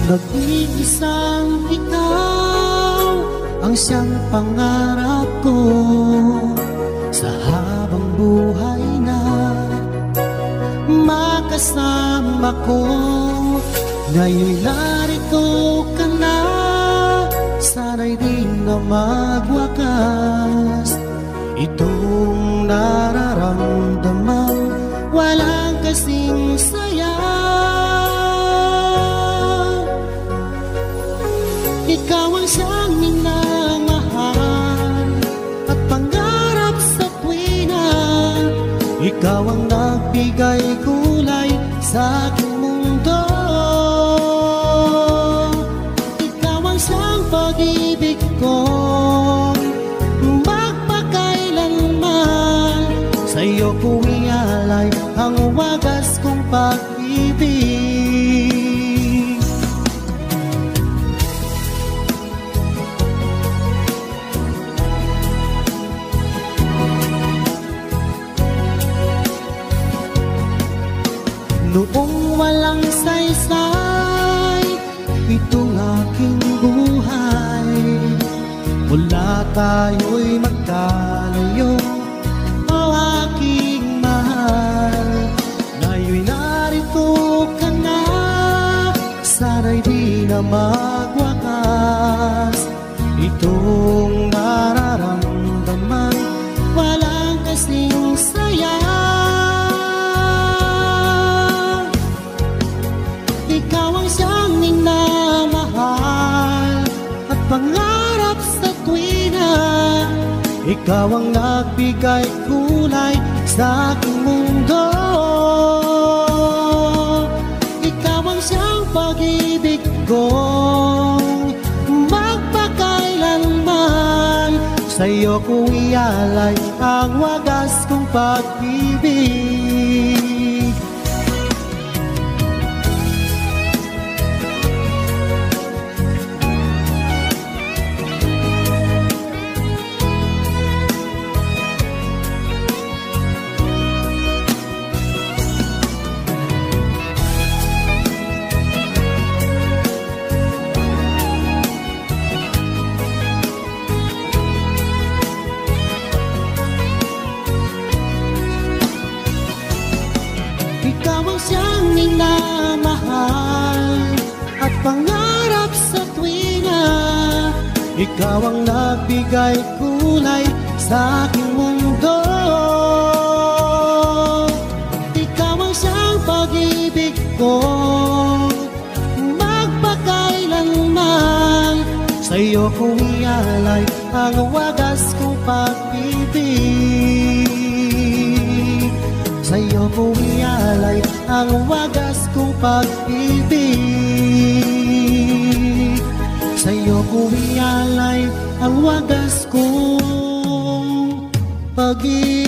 Mag-iisang ikaw ang siyang pangarap ko sa habang buhay na makasama ko. Ngayon narito ka na, sana'y di na magwakas itong nararamdaman, walang kasing saya. Ikaw ang siyang minamahal at pangarap sa tuwina. Ikaw ang nagbigay kulay sa aking mundo. Ikaw ang siyang pag-ibig ko, magpakailanman. Sa'yo ko ialay ang wagas kong pag-ibig. Noong walang saysay itong aking buhay, mula tayo'y magkalayo, o aking mahal. Ngayon'y narito ka na, sana'y di na magwakas itong nararamdaman, walang kasing saya. Ikaw ang siyang minamahal at pangarap sa tuwina. Ikaw ang nagbigay kulay sa aking mundo. Ikaw ang siyang pag-ibig ko, magpakailanman. Sa'yo ko ialay ang wagas kong pag-ibig. Ikaw ang siyang minamahal at pangarap sa tuwina. Ikaw ang nagbigay kulay sa aking mundo. Ikaw ang siyang pag-ibig ko, magpakailanman. Sa'yo ko ialay ang wagas kong pag-ibig. Sa'yo ko ialay ang wagas kong pag-ibig. Sa'yo ko ialay ang wagas kong pag-ibig.